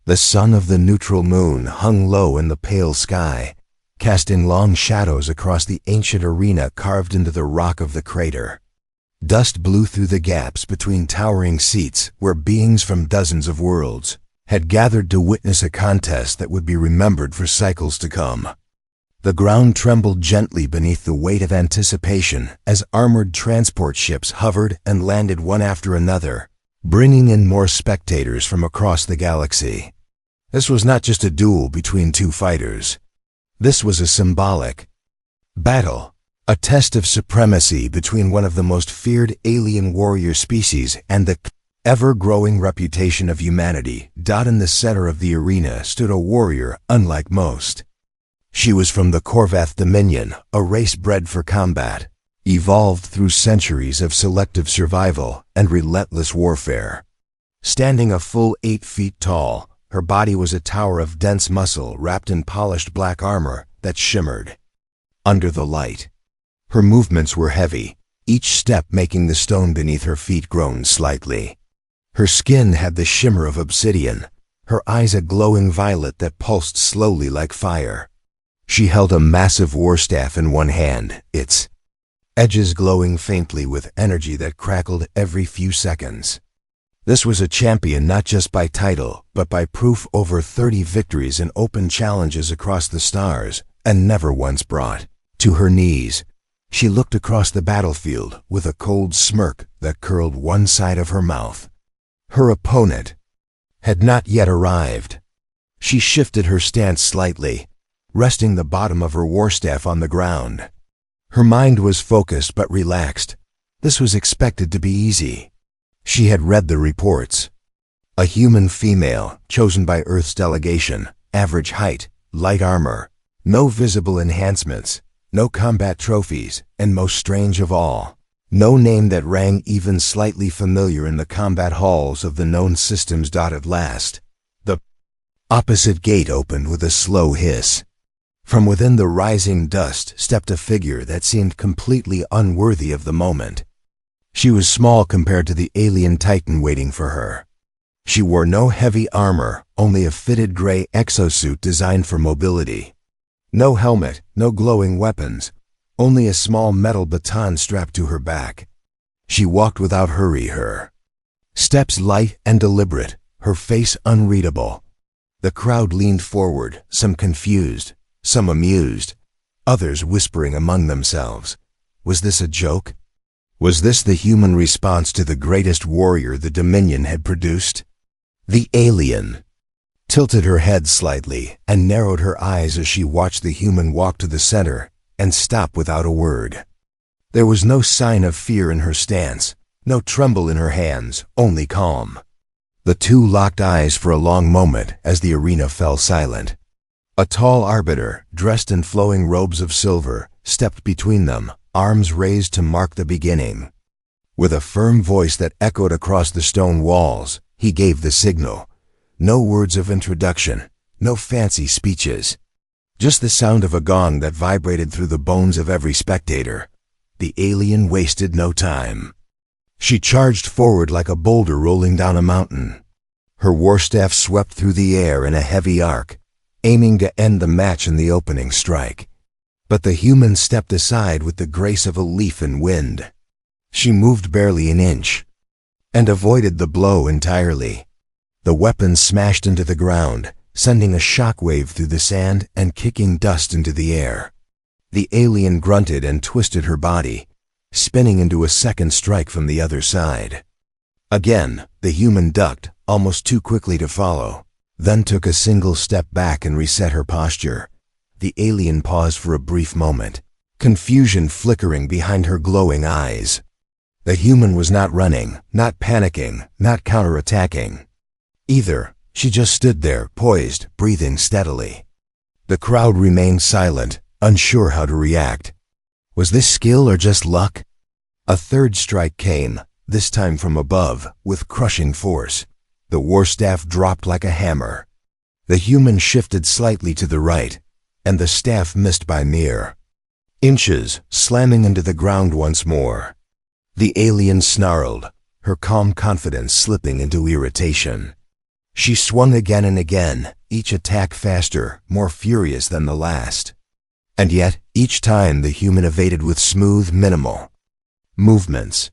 The sun of the neutral moon hung low in the pale sky, casting long shadows across the ancient arena carved into the rock of the crater. Dust blew through the gaps between towering seats where beings from dozens of worlds had gathered to witness a contest that would be remembered for cycles to come. The ground trembled gently beneath the weight of anticipation as armored transport ships hovered and landed one after another, bringing in more spectators from across the galaxy. This was not just a duel between two fighters. This was a symbolic battle, a test of supremacy between one of the most feared alien warrior species and the ever-growing reputation of humanity. In the center of the arena stood a warrior unlike most. She was from the Korvath Dominion, a race bred for combat, evolved through centuries of selective survival and relentless warfare. Standing a full 8 feet tall, her body was a tower of dense muscle wrapped in polished black armor that shimmered under the light. Her movements were heavy, each step making the stone beneath her feet groan slightly. Her skin had the shimmer of obsidian, her eyes a glowing violet that pulsed slowly like fire. She held a massive warstaff in one hand, its edges glowing faintly with energy that crackled every few seconds. This was a champion not just by title, but by proof. Over 30 victories in open challenges across the stars, and never once brought to her knees. She looked across the battlefield with a cold smirk that curled one side of her mouth. Her opponent had not yet arrived. She shifted her stance slightly, resting the bottom of her warstaff on the ground. Her mind was focused but relaxed. This was expected to be easy. She had read the reports. A human female, chosen by Earth's delegation, average height, light armor, no visible enhancements, no combat trophies, and most strange of all, no name that rang even slightly familiar in the combat halls of the known systems. At last, the opposite gate opened with a slow hiss. From within the rising dust stepped a figure that seemed completely unworthy of the moment. She was small compared to the alien titan waiting for her. She wore no heavy armor, only a fitted gray exosuit designed for mobility. No helmet, no glowing weapons, only a small metal baton strapped to her back. She walked without hurry, her steps light and deliberate, her face unreadable. The crowd leaned forward, some confused, some amused, others whispering among themselves. Was this a joke? Was this the human response to the greatest warrior the Dominion had produced? The alien tilted her head slightly and narrowed her eyes as she watched the human walk to the center and stop without a word. There was no sign of fear in her stance, no tremble in her hands, only calm. The two locked eyes for a long moment as the arena fell silent. A tall arbiter, dressed in flowing robes of silver, stepped between them, arms raised to mark the beginning. With a firm voice that echoed across the stone walls, he gave the signal. No words of introduction, no fancy speeches. Just the sound of a gong that vibrated through the bones of every spectator. The alien wasted no time. She charged forward like a boulder rolling down a mountain. Her warstaff swept through the air in a heavy arc, aiming to end the match in the opening strike. But the human stepped aside with the grace of a leaf in wind. She moved barely an inch and avoided the blow entirely. The weapon smashed into the ground, sending a shockwave through the sand and kicking dust into the air. The alien grunted and twisted her body, spinning into a second strike from the other side. Again, the human ducked, almost too quickly to follow, then took a single step back and reset her posture. The alien paused for a brief moment, confusion flickering behind her glowing eyes. The human was not running, not panicking, not counterattacking. Either, she just stood there, poised, breathing steadily. The crowd remained silent, unsure how to react. Was this skill or just luck? A third strike came, this time from above, with crushing force. The warstaff dropped like a hammer. The human shifted slightly to the right, and the staff missed by mere inches, slamming into the ground once more. The alien snarled, her calm confidence slipping into irritation. She swung again and again, each attack faster, more furious than the last. And yet, each time the human evaded with smooth, minimal movements.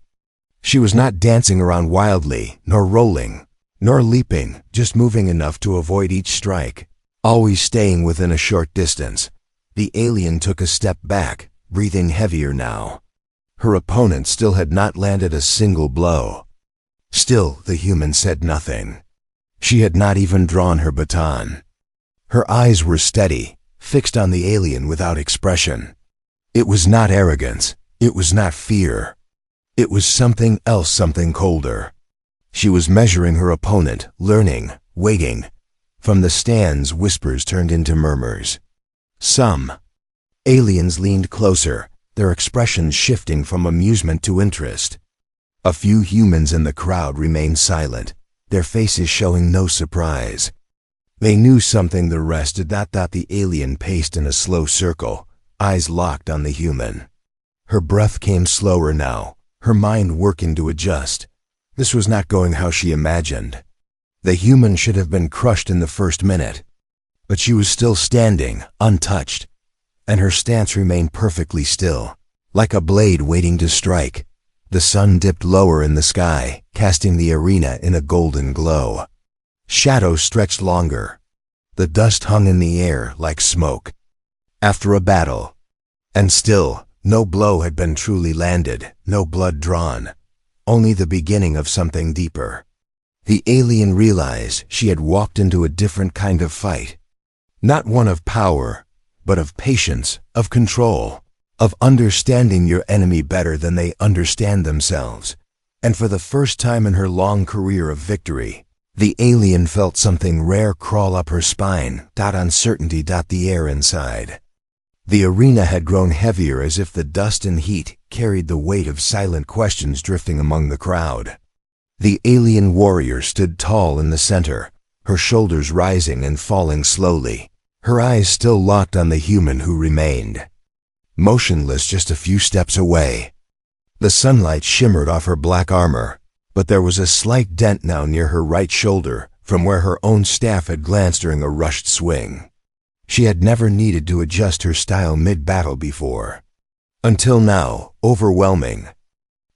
She was not dancing around wildly, nor rolling, nor leaping, just moving enough to avoid each strike, always staying within a short distance. The alien took a step back, breathing heavier now. Her opponent still had not landed a single blow. Still, the human said nothing. She had not even drawn her baton. Her eyes were steady, fixed on the alien without expression. It was not arrogance. It was not fear. It was something else, something colder. She was measuring her opponent, learning, waiting. From the stands, whispers turned into murmurs. Some aliens leaned closer, their expressions shifting from amusement to interest. A few humans in the crowd remained silent, their faces showing no surprise. They knew something the rest did not. The alien paced in a slow circle, eyes locked on the human. Her breath came slower now, her mind working to adjust. This was not going how she imagined. The human should have been crushed in the first minute. But she was still standing, untouched, and her stance remained perfectly still, like a blade waiting to strike. The sun dipped lower in the sky, casting the arena in a golden glow. Shadows stretched longer. The dust hung in the air like smoke. After a battle. And still, no blow had been truly landed, no blood drawn. Only the beginning of something deeper. The alien realized she had walked into a different kind of fight. Not one of power, but of patience, of control, of understanding your enemy better than they understand themselves. And for the first time in her long career of victory, the alien felt something rare crawl up her spine, uncertainty, the air inside. The arena had grown heavier as if the dust and heat carried the weight of silent questions drifting among the crowd. The alien warrior stood tall in the center, her shoulders rising and falling slowly, her eyes still locked on the human who remained, motionless just a few steps away. The sunlight shimmered off her black armor, but there was a slight dent now near her right shoulder from where her own staff had glanced during a rushed swing. She had never needed to adjust her style mid-battle before. Until now, overwhelming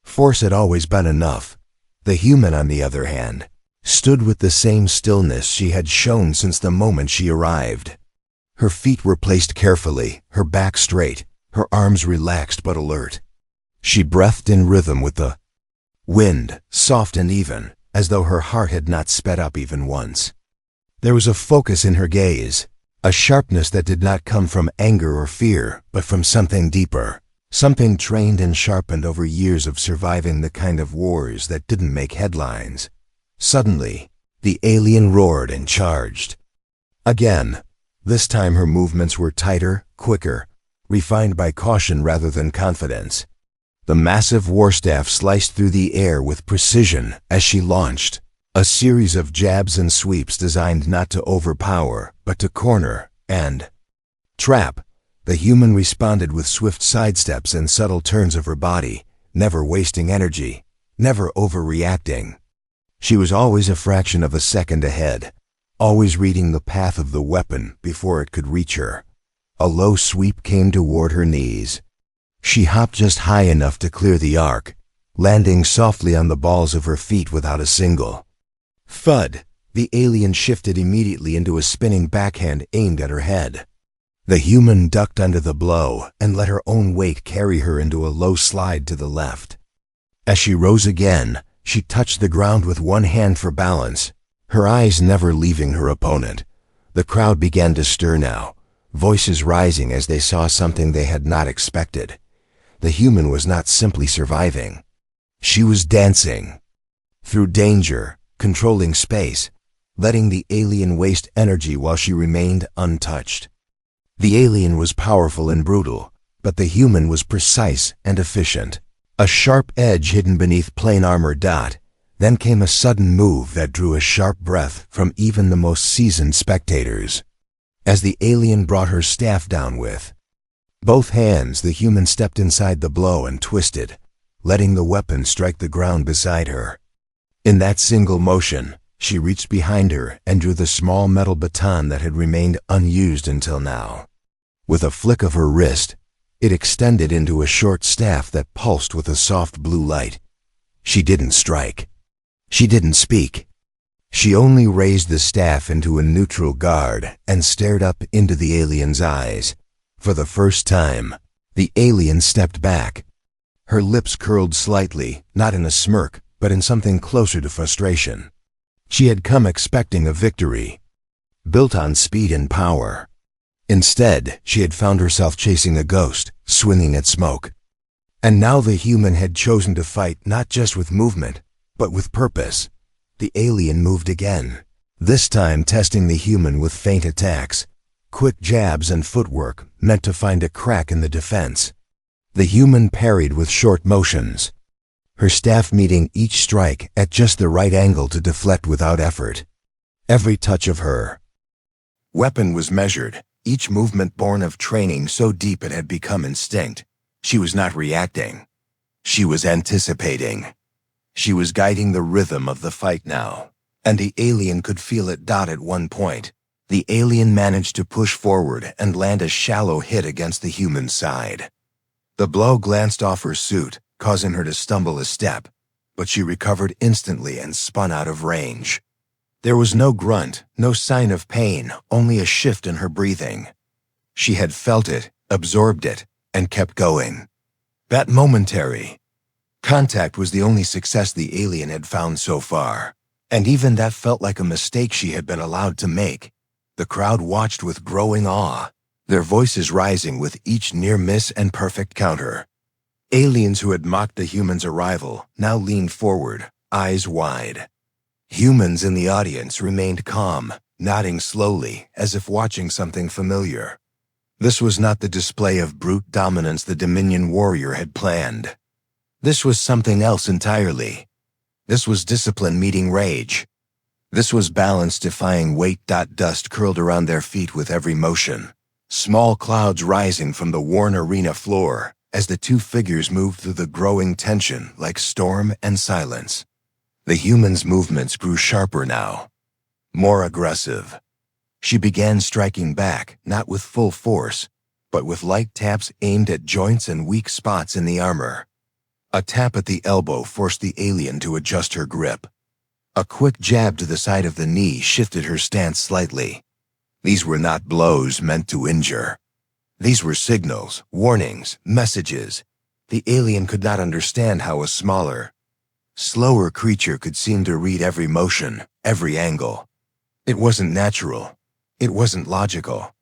force had always been enough. The human, on the other hand, stood with the same stillness she had shown since the moment she arrived. Her feet were placed carefully, her back straight, her arms relaxed but alert. She breathed in rhythm with the wind, soft and even, as though her heart had not sped up even once. There was a focus in her gaze, a sharpness that did not come from anger or fear, but from something deeper, something trained and sharpened over years of surviving the kind of wars that didn't make headlines. Suddenly, the alien roared and charged. Again, this time her movements were tighter, quicker, refined by caution rather than confidence. The massive warstaff sliced through the air with precision as she launched, a series of jabs and sweeps designed not to overpower, but to corner and trap. The human responded with swift sidesteps and subtle turns of her body, never wasting energy, never overreacting. She was always a fraction of a second ahead, always reading the path of the weapon before it could reach her. A low sweep came toward her knees. She hopped just high enough to clear the arc, landing softly on the balls of her feet without a single thud. The alien shifted immediately into a spinning backhand aimed at her head. The human ducked under the blow and let her own weight carry her into a low slide to the left. As she rose again, she touched the ground with one hand for balance, her eyes never leaving her opponent. The crowd began to stir now, voices rising as they saw something they had not expected. The human was not simply surviving. She was dancing. Through danger, controlling space, letting the alien waste energy while she remained untouched. The alien was powerful and brutal, but the human was precise and efficient. A sharp edge hidden beneath plain armor. Then came a sudden move that drew a sharp breath from even the most seasoned spectators. As the alien brought her staff down with both hands, the human stepped inside the blow and twisted, letting the weapon strike the ground beside her. In that single motion, She reached behind her and drew the small metal baton that had remained unused until now. With a flick of her wrist, it extended into a short staff that pulsed with a soft blue light. She didn't strike. She didn't speak. She only raised the staff into a neutral guard and stared up into the alien's eyes. For the first time, the alien stepped back. Her lips curled slightly, not in a smirk, but in something closer to frustration. She had come expecting a victory, built on speed and power. Instead, she had found herself chasing a ghost, swinging at smoke. And now the human had chosen to fight not just with movement, but with purpose. The alien moved again, this time testing the human with feint attacks, quick jabs and footwork meant to find a crack in the defense. The human parried with short motions, her staff meeting each strike at just the right angle to deflect without effort. Every touch of her weapon was measured, each movement born of training so deep it had become instinct. She was not reacting. She was anticipating. She was guiding the rhythm of the fight now, and the alien could feel it. At one point, the alien managed to push forward and land a shallow hit against the human's side. The blow glanced off her suit, causing her to stumble a step, but she recovered instantly and spun out of range. There was no grunt, no sign of pain, only a shift in her breathing. She had felt it, absorbed it, and kept going. That momentary contact was the only success the alien had found so far, and even that felt like a mistake she had been allowed to make. The crowd watched with growing awe, their voices rising with each near miss and perfect counter. Aliens who had mocked the human's arrival now leaned forward, eyes wide. Humans in the audience remained calm, nodding slowly as if watching something familiar. This was not the display of brute dominance the Dominion warrior had planned. This was something else entirely. This was discipline meeting rage. This was balance defying weight. Dust curled around their feet with every motion, small clouds rising from the worn arena floor as the two figures moved through the growing tension like storm and silence. The human's movements grew sharper now, more aggressive. She began striking back, not with full force, but with light taps aimed at joints and weak spots in the armor. A tap at the elbow forced the alien to adjust her grip. A quick jab to the side of the knee shifted her stance slightly. These were not blows meant to injure. These were signals, warnings, messages. The alien could not understand how a smaller, slower creature could seem to read every motion, every angle. It wasn't natural. It wasn't logical.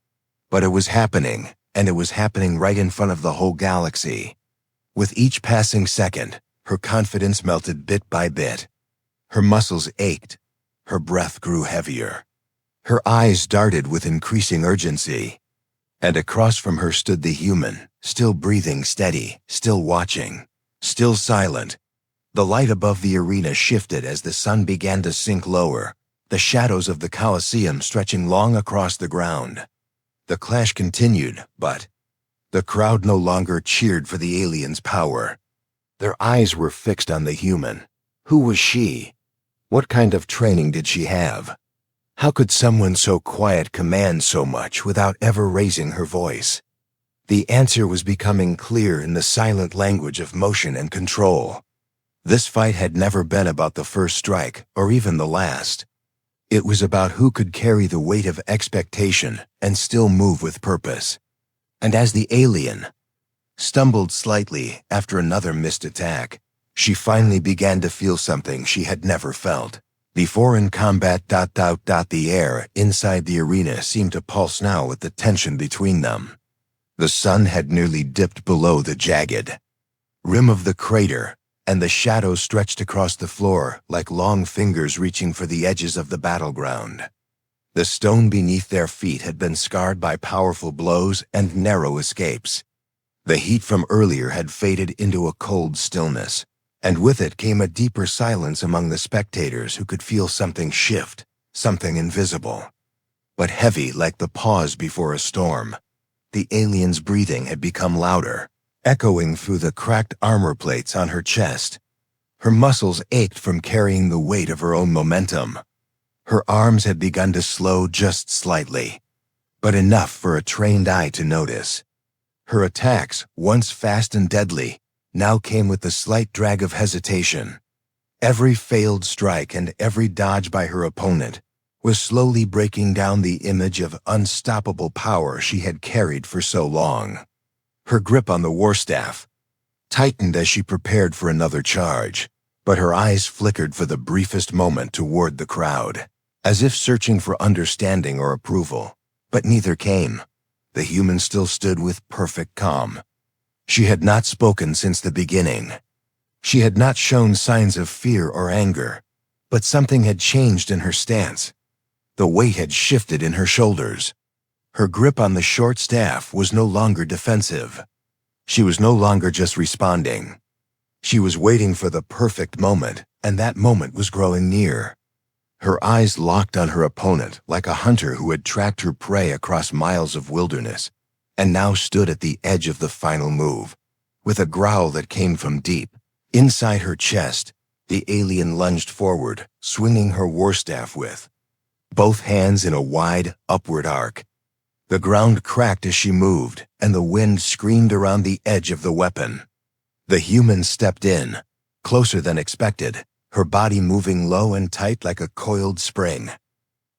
But it was happening, and it was happening right in front of the whole galaxy. With each passing second, her confidence melted bit by bit. Her muscles ached. Her breath grew heavier. Her eyes darted with increasing urgency. And across from her stood the human, still breathing steady, still watching, still silent. The light above the arena shifted as the sun began to sink lower, the shadows of the Colosseum stretching long across the ground. The clash continued, but the crowd no longer cheered for the alien's power. Their eyes were fixed on the human. Who was she? What kind of training did she have? How could someone so quiet command so much without ever raising her voice? The answer was becoming clear in the silent language of motion and control. This fight had never been about the first strike, or even the last. It was about who could carry the weight of expectation and still move with purpose. And as the alien stumbled slightly after another missed attack, she finally began to feel something she had never felt before in combat. The air inside the arena seemed to pulse now with the tension between them. The sun had nearly dipped below the jagged rim of the crater, and the shadows stretched across the floor like long fingers reaching for the edges of the battleground. The stone beneath their feet had been scarred by powerful blows and narrow escapes. The heat from earlier had faded into a cold stillness, and with it came a deeper silence among the spectators who could feel something shift, something invisible, but heavy like the pause before a storm. The alien's breathing had become louder, echoing through the cracked armor plates on her chest. Her muscles ached from carrying the weight of her own momentum. Her arms had begun to slow just slightly, but enough for a trained eye to notice. Her attacks, once fast and deadly, now came with the slight drag of hesitation. Every failed strike and every dodge by her opponent was slowly breaking down the image of unstoppable power she had carried for so long. Her grip on the warstaff tightened as she prepared for another charge, but her eyes flickered for the briefest moment toward the crowd, as if searching for understanding or approval. But neither came. The human still stood with perfect calm. She had not spoken since the beginning. She had not shown signs of fear or anger, but something had changed in her stance. The weight had shifted in her shoulders. Her grip on the short staff was no longer defensive. She was no longer just responding. She was waiting for the perfect moment, and that moment was growing near. Her eyes locked on her opponent like a hunter who had tracked her prey across miles of wilderness, and now stood at the edge of the final move. With a growl that came from deep inside her chest, the alien lunged forward, swinging her warstaff with both hands in a wide, upward arc. The ground cracked as she moved, and the wind screamed around the edge of the weapon. The human stepped in, closer than expected, her body moving low and tight like a coiled spring.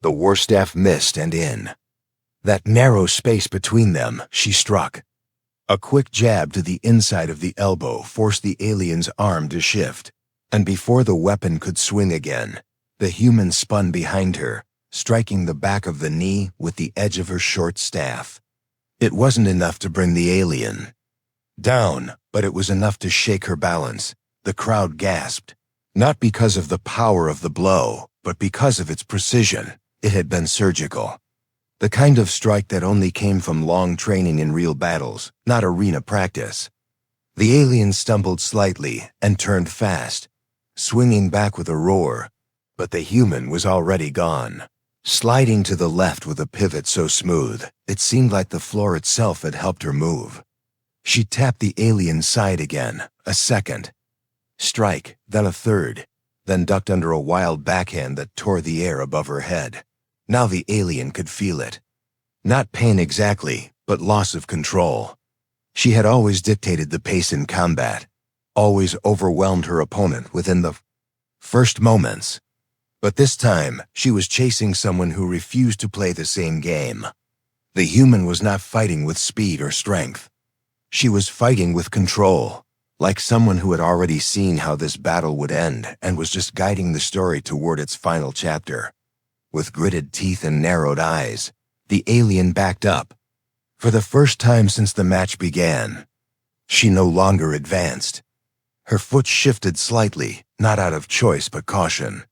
The warstaff missed and in that narrow space between them, she struck. A quick jab to the inside of the elbow forced the alien's arm to shift, and before the weapon could swing again, the human spun behind her, striking the back of the knee with the edge of her short staff. It wasn't enough to bring the alien down, but it was enough to shake her balance. The crowd gasped, not because of the power of the blow, but because of its precision. It had been surgical. The kind of strike that only came from long training in real battles, not arena practice. The alien stumbled slightly and turned fast, swinging back with a roar, but the human was already gone. Sliding to the left with a pivot so smooth, it seemed like the floor itself had helped her move. She tapped the alien's side again, a second strike, then a third, then ducked under a wild backhand that tore the air above her head. Now the alien could feel it. Not pain exactly, but loss of control. She had always dictated the pace in combat, always overwhelmed her opponent within the first moments. But this time, she was chasing someone who refused to play the same game. The human was not fighting with speed or strength. She was fighting with control, like someone who had already seen how this battle would end and was just guiding the story toward its final chapter. With gritted teeth and narrowed eyes, the alien backed up. For the first time since the match began, she no longer advanced. Her foot shifted slightly, not out of choice but caution.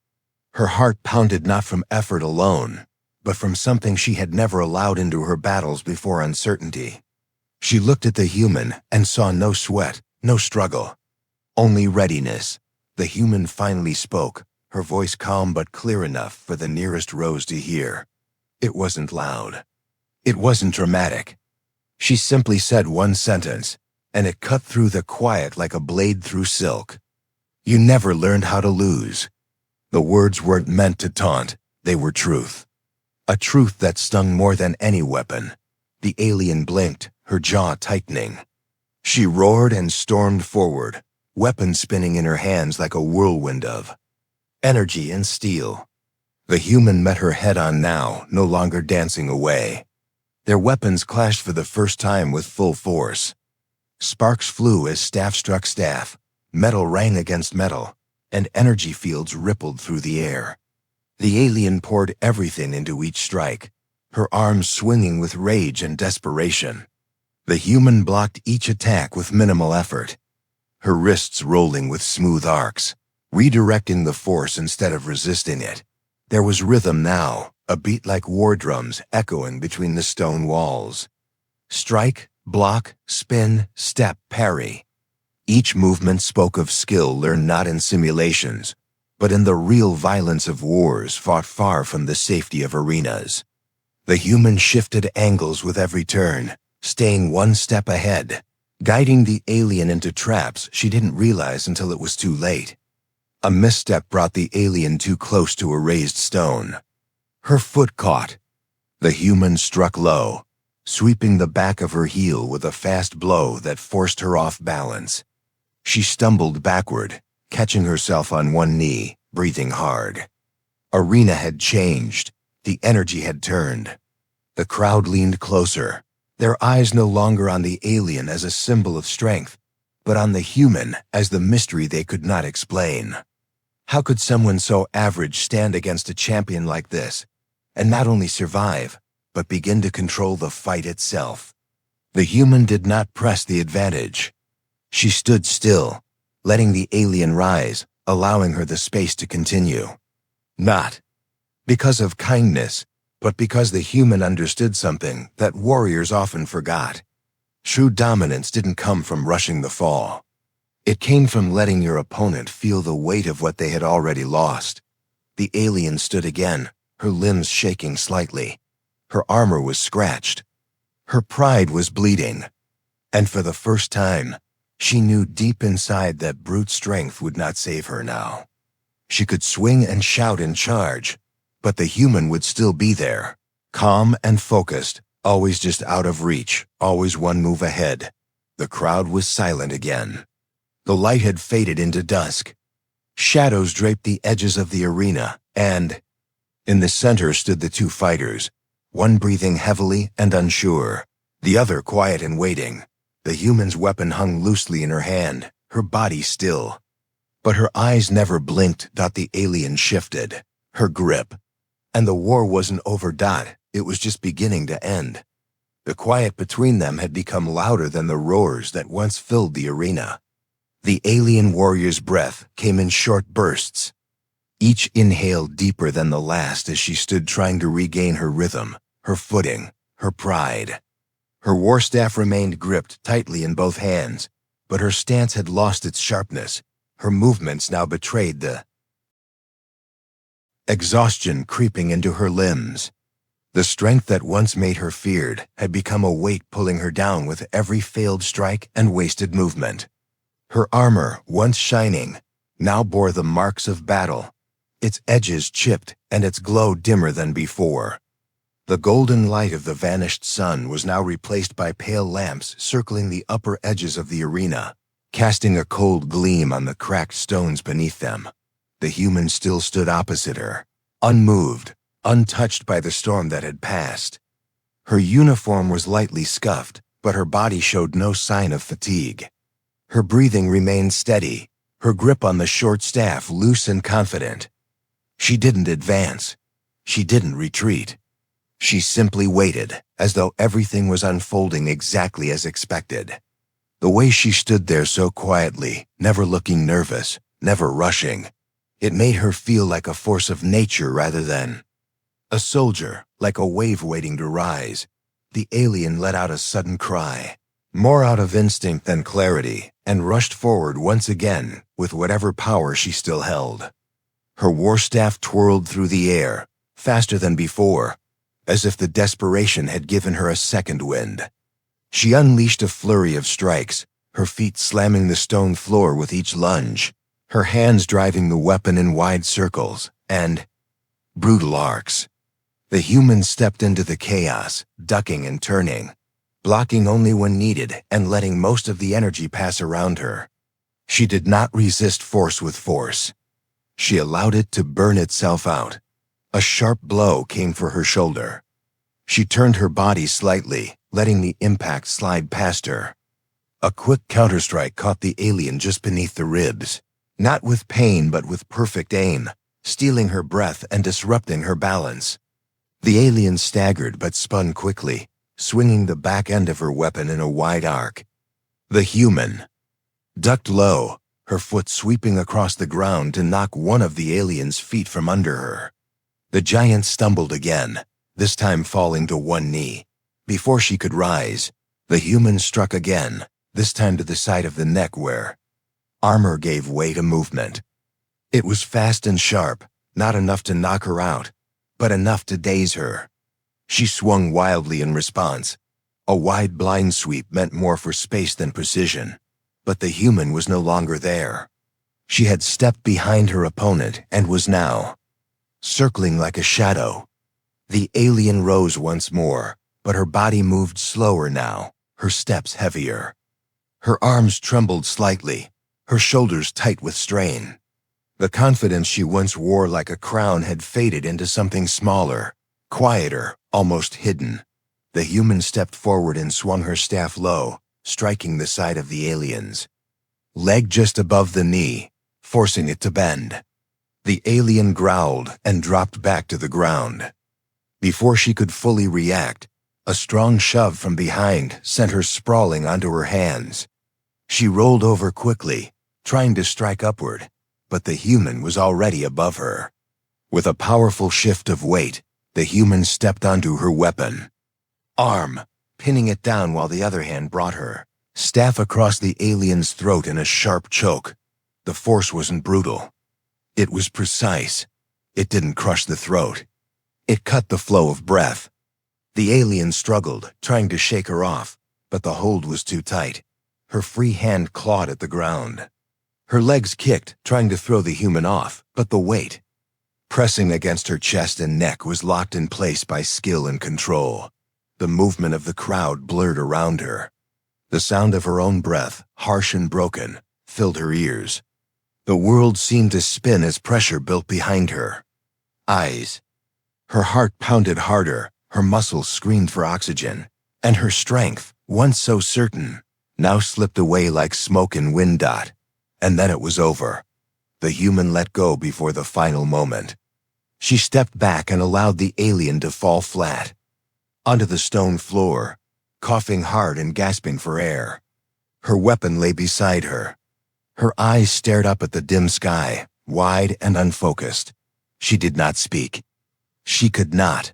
Her heart pounded not from effort alone, but from something she had never allowed into her battles before: uncertainty. She looked at the human and saw no sweat, no struggle, only readiness. The human finally spoke, her voice calm but clear enough for the nearest Rose to hear. It wasn't loud. It wasn't dramatic. She simply said one sentence, and it cut through the quiet like a blade through silk. "You never learned how to lose." The words weren't meant to taunt, they were truth. A truth that stung more than any weapon. The alien blinked, her jaw tightening. She roared and stormed forward, weapon spinning in her hands like a whirlwind of energy and steel. The human met her head-on now, no longer dancing away. Their weapons clashed for the first time with full force. Sparks flew as staff struck staff, metal rang against metal, and energy fields rippled through the air. The alien poured everything into each strike, her arms swinging with rage and desperation. The human blocked each attack with minimal effort, her wrists rolling with smooth arcs, redirecting the force instead of resisting it. There was rhythm now, a beat like war drums echoing between the stone walls. Strike, block, spin, step, parry. Each movement spoke of skill learned not in simulations, but in the real violence of wars fought far from the safety of arenas. The human shifted angles with every turn, staying one step ahead, guiding the alien into traps she didn't realize until it was too late. A misstep brought the alien too close to a raised stone, Her foot caught. The human struck low, sweeping the back of her heel with a fast blow that forced her off balance. She stumbled backward, catching herself on one knee, breathing hard. Arena had changed. The energy had turned. The crowd leaned closer, their eyes no longer on the alien as a symbol of strength, but on the human as the mystery they could not explain. How could someone so average stand against a champion like this, and not only survive, but begin to control the fight itself? The human did not press the advantage. She stood still, letting the alien rise, allowing her the space to continue. Not because of kindness, but because the human understood something that warriors often forgot. True dominance didn't come from rushing the fall. It came from letting your opponent feel the weight of what they had already lost. The alien stood again, her limbs shaking slightly. Her armor was scratched. Her pride was bleeding. And for the first time, she knew deep inside that brute strength would not save her now. She could swing and shout and charge, but the human would still be there, calm and focused, always just out of reach, always one move ahead. The crowd was silent again. The light had faded into dusk. Shadows draped the edges of the arena, and in the center stood the two fighters, one breathing heavily and unsure, the other quiet and waiting. The human's weapon hung loosely in her hand, her body still. But her eyes never blinked. The alien shifted, her grip. And the war wasn't over. It was just beginning to end. The quiet between them had become louder than the roars that once filled the arena. The alien warrior's breath came in short bursts. Each inhale deeper than the last as she stood trying to regain her rhythm, her footing, her pride. Her war staff remained gripped tightly in both hands, but her stance had lost its sharpness. Her movements now betrayed the exhaustion creeping into her limbs. The strength that once made her feared had become a weight pulling her down with every failed strike and wasted movement. Her armor, once shining, now bore the marks of battle, its edges chipped and its glow dimmer than before. The golden light of the vanished sun was now replaced by pale lamps circling the upper edges of the arena, casting a cold gleam on the cracked stones beneath them. The human still stood opposite her, unmoved, untouched by the storm that had passed. Her uniform was lightly scuffed, but her body showed no sign of fatigue. Her breathing remained steady, her grip on the short staff loose and confident. She didn't advance. She didn't retreat. She simply waited, as though everything was unfolding exactly as expected. The way she stood there so quietly, never looking nervous, never rushing, it made her feel like a force of nature rather than a soldier, like a wave waiting to rise. The alien let out a sudden cry, more out of instinct than clarity, and rushed forward once again with whatever power she still held. Her war staff twirled through the air, faster than before, as if the desperation had given her a second wind. She unleashed a flurry of strikes, her feet slamming the stone floor with each lunge, her hands driving the weapon in wide circles, and brutal arcs. The human stepped into the chaos, ducking and turning, blocking only when needed and letting most of the energy pass around her. She did not resist force with force. She allowed it to burn itself out. A sharp blow came for her shoulder. She turned her body slightly, letting the impact slide past her. A quick counterstrike caught the alien just beneath the ribs, not with pain but with perfect aim, stealing her breath and disrupting her balance. The alien staggered but spun quickly, swinging the back end of her weapon in a wide arc. The human ducked low, her foot sweeping across the ground to knock one of the alien's feet from under her. The giant stumbled again, this time falling to one knee. Before she could rise, the human struck again, this time to the side of the neck where armor gave way to movement. It was fast and sharp, not enough to knock her out, but enough to daze her. She swung wildly in response. A wide blind sweep meant more for space than precision, but the human was no longer there. She had stepped behind her opponent and was now circling like a shadow. The alien rose once more, but her body moved slower now, her steps heavier. Her arms trembled slightly, her shoulders tight with strain. The confidence she once wore like a crown had faded into something smaller, quieter, almost hidden. The human stepped forward and swung her staff low, striking the side of the alien's leg just above the knee, forcing it to bend. The alien growled and dropped back to the ground. Before she could fully react, a strong shove from behind sent her sprawling onto her hands. She rolled over quickly, trying to strike upward, but the human was already above her. With a powerful shift of weight, the human stepped onto her weapon. Arm, pinning it down while the other hand brought her staff across the alien's throat in a sharp choke. The force wasn't brutal. It was precise. It didn't crush the throat. It cut the flow of breath. The alien struggled, trying to shake her off, but the hold was too tight. Her free hand clawed at the ground. Her legs kicked, trying to throw the human off, but the weight pressing against her chest and neck was locked in place by skill and control. The movement of the crowd blurred around her. The sound of her own breath, harsh and broken, filled her ears. The world seemed to spin as pressure built behind her eyes. Her heart pounded harder, her muscles screamed for oxygen, and her strength, once so certain, now slipped away like smoke in wind dot. And then it was over. The human let go before the final moment. She stepped back and allowed the alien to fall flat onto the stone floor, coughing hard and gasping for air. Her weapon lay beside her. Her eyes stared up at the dim sky, wide and unfocused. She did not speak. She could not.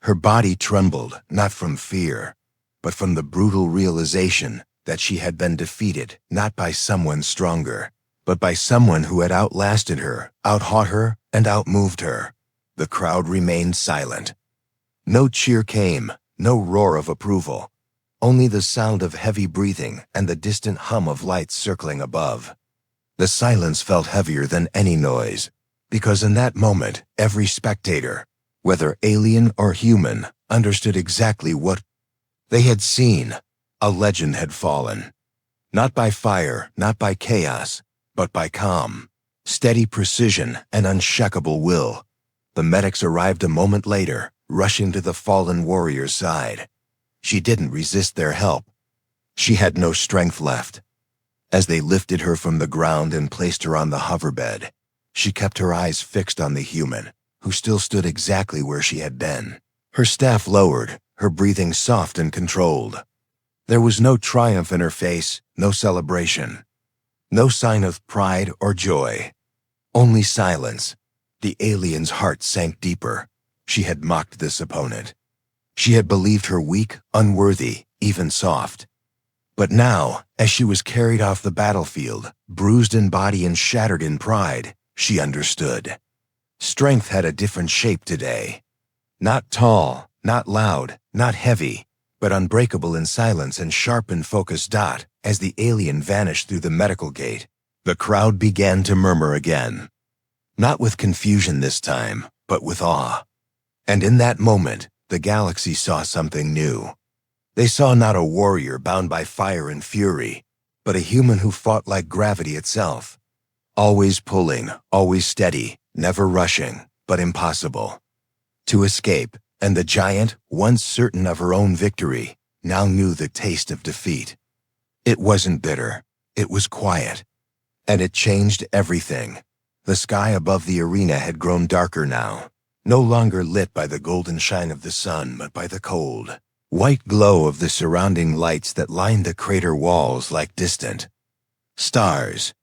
Her body trembled, not from fear, but from the brutal realization that she had been defeated not by someone stronger, but by someone who had outlasted her, outhought her, and outmoved her. The crowd remained silent. No cheer came, no roar of approval, only the sound of heavy breathing and the distant hum of lights circling above. The silence felt heavier than any noise, because in that moment, every spectator, whether alien or human, understood exactly what they had seen. A legend had fallen. Not by fire, not by chaos, but by calm, steady precision, and unshakable will. The medics arrived a moment later, rushing to the fallen warrior's side. She didn't resist their help. She had no strength left. As they lifted her from the ground and placed her on the hoverbed, she kept her eyes fixed on the human, who still stood exactly where she had been. Her staff lowered, her breathing soft and controlled. There was no triumph in her face, no celebration, no sign of pride or joy. Only silence. The alien's heart sank deeper. She had mocked this opponent. She had believed her weak, unworthy, even soft. But now, as she was carried off the battlefield, bruised in body and shattered in pride, she understood. Strength had a different shape today. Not tall, not loud, not heavy, but unbreakable in silence and sharp in focus. As the alien vanished through the medical gate, the crowd began to murmur again. Not with confusion this time, but with awe. And in that moment, the galaxy saw something new. They saw not a warrior bound by fire and fury, but a human who fought like gravity itself. Always pulling, always steady, never rushing, but impossible to escape. And the giant, once certain of her own victory, now knew the taste of defeat. It wasn't bitter. It was quiet. And it changed everything. The sky above the arena had grown darker now, no longer lit by the golden shine of the sun, but by the cold, white glow of the surrounding lights that lined the crater walls like distant stars.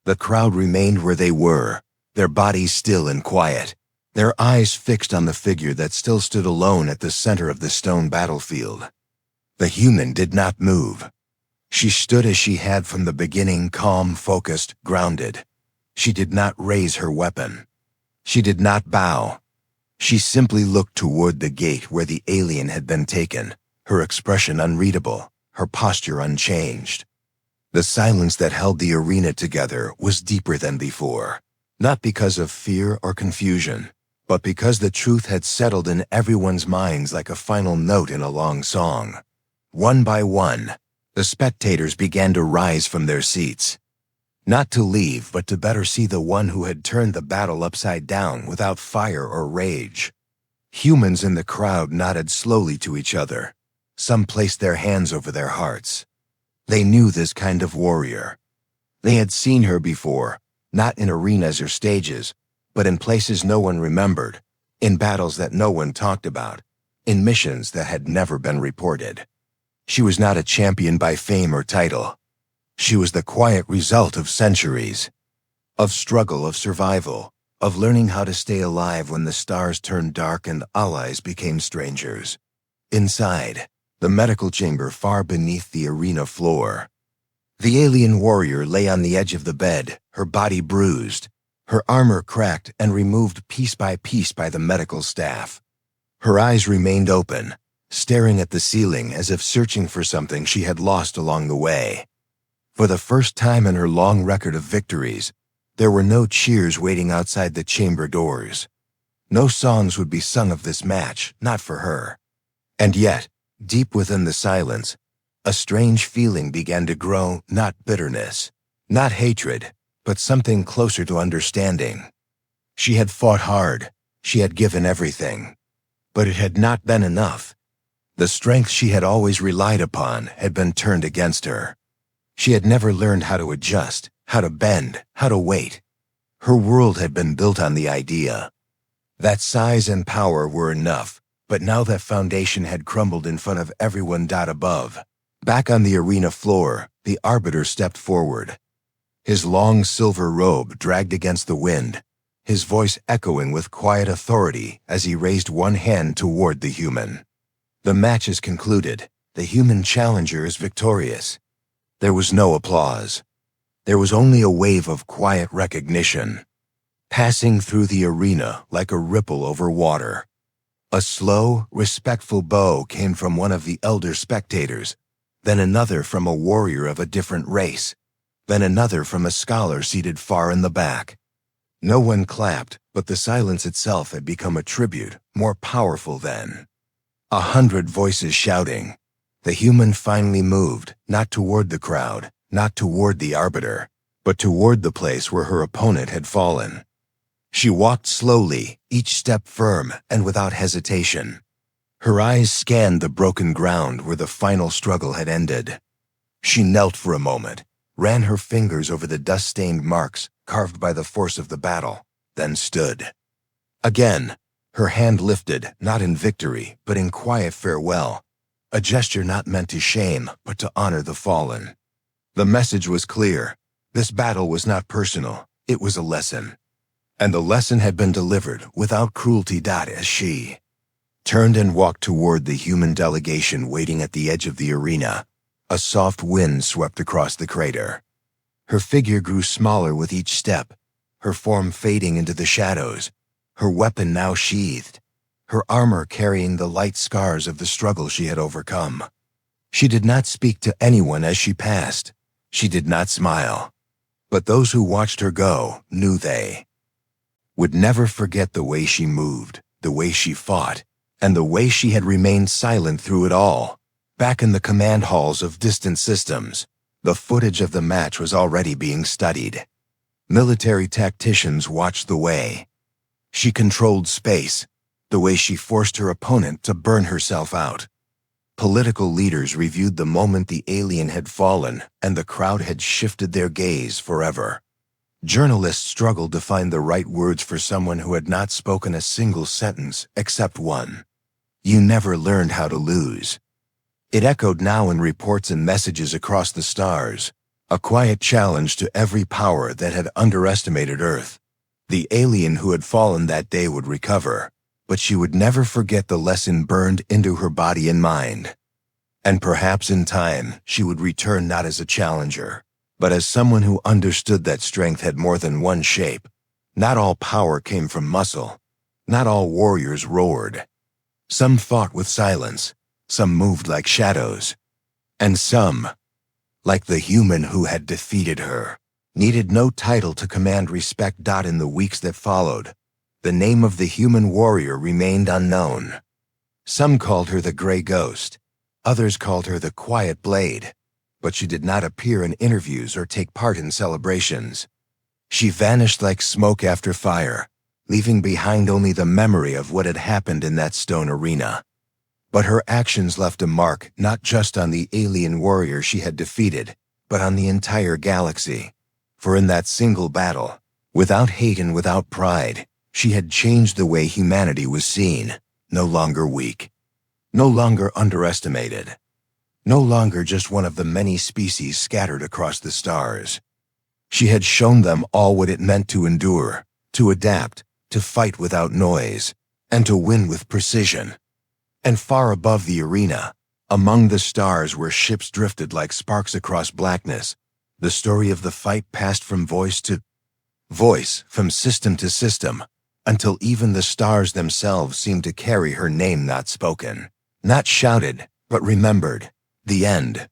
The crowd remained where they were, their bodies still and quiet, their eyes fixed on the figure that still stood alone at the center of the stone battlefield. The human did not move. She stood as she had from the beginning, calm, focused, grounded. She did not raise her weapon. She did not bow. She simply looked toward the gate where the alien had been taken, her expression unreadable, her posture unchanged. The silence that held the arena together was deeper than before, not because of fear or confusion, but because the truth had settled in everyone's minds like a final note in a long song. One by one, the spectators began to rise from their seats. Not to leave, but to better see the one who had turned the battle upside down without fire or rage. Humans in the crowd nodded slowly to each other. Some placed their hands over their hearts. They knew this kind of warrior. They had seen her before, not in arenas or stages, but in places no one remembered, in battles that no one talked about, in missions that had never been reported. She was not a champion by fame or title. She was the quiet result of centuries, of struggle, of survival, of learning how to stay alive when the stars turned dark and allies became strangers. Inside, the medical chamber far beneath the arena floor, the alien warrior lay on the edge of the bed, her body bruised, her armor cracked and removed piece by the medical staff. Her eyes remained open, staring at the ceiling as if searching for something she had lost along the way. For the first time in her long record of victories, there were no cheers waiting outside the chamber doors. No songs would be sung of this match, not for her. And yet, deep within the silence, a strange feeling began to grow, not bitterness, not hatred, but something closer to understanding. She had fought hard, she had given everything, but it had not been enough. The strength she had always relied upon had been turned against her. She had never learned how to adjust, how to bend, how to wait. Her world had been built on the idea that size and power were enough, but now that foundation had crumbled in front of everyone above. Back on the arena floor, the arbiter stepped forward. His long silver robe dragged against the wind, his voice echoing with quiet authority as he raised one hand toward the human. The match is concluded. The human challenger is victorious. There was no applause. There was only a wave of quiet recognition, passing through the arena like a ripple over water. A slow, respectful bow came from one of the elder spectators, then another from a warrior of a different race, then another from a scholar seated far in the back. No one clapped, but the silence itself had become a tribute, more powerful than 100 voices shouting. The human finally moved, not toward the crowd, not toward the arbiter, but toward the place where her opponent had fallen. She walked slowly, each step firm and without hesitation. Her eyes scanned the broken ground where the final struggle had ended. She knelt for a moment, ran her fingers over the dust-stained marks carved by the force of the battle, then stood. Again, her hand lifted, not in victory, but in quiet farewell. A gesture not meant to shame, but to honor the fallen. The message was clear. This battle was not personal, it was a lesson. And the lesson had been delivered without cruelty. As she turned and walked toward the human delegation waiting at the edge of the arena, a soft wind swept across the crater. Her figure grew smaller with each step, her form fading into the shadows, her weapon now sheathed, her armor carrying the light scars of the struggle she had overcome. She did not speak to anyone as she passed. She did not smile. But those who watched her go knew they would never forget the way she moved, the way she fought, and the way she had remained silent through it all. Back in the command halls of distant systems, the footage of the match was already being studied. Military tacticians watched the way she controlled space, the way she forced her opponent to burn herself out. Political leaders reviewed the moment the alien had fallen, and the crowd had shifted their gaze forever. Journalists struggled to find the right words for someone who had not spoken a single sentence except one. You never learned how to lose. It echoed now in reports and messages across the stars, a quiet challenge to every power that had underestimated Earth. The alien who had fallen that day would recover, but she would never forget the lesson burned into her body and mind. And perhaps in time, she would return not as a challenger, but as someone who understood that strength had more than one shape. Not all power came from muscle. Not all warriors roared. Some fought with silence. Some moved like shadows. And some, like the human who had defeated her, needed no title to command respect. In the weeks that followed, The name of the human warrior remained unknown. Some called her the Grey Ghost. Others called her the Quiet Blade. But she did not appear in interviews or take part in celebrations. She vanished like smoke after fire, leaving behind only the memory of what had happened in that stone arena. But her actions left a mark not just on the alien warrior she had defeated, but on the entire galaxy. For in that single battle, without hate and without pride, she had changed the way humanity was seen. No longer weak, no longer underestimated, no longer just one of the many species scattered across the stars. She had shown them all what it meant to endure, to adapt, to fight without noise, and to win with precision. And far above the arena, among the stars where ships drifted like sparks across blackness, the story of the fight passed from voice to voice, from system to system, until even the stars themselves seemed to carry her name not spoken, not shouted, but remembered. The end,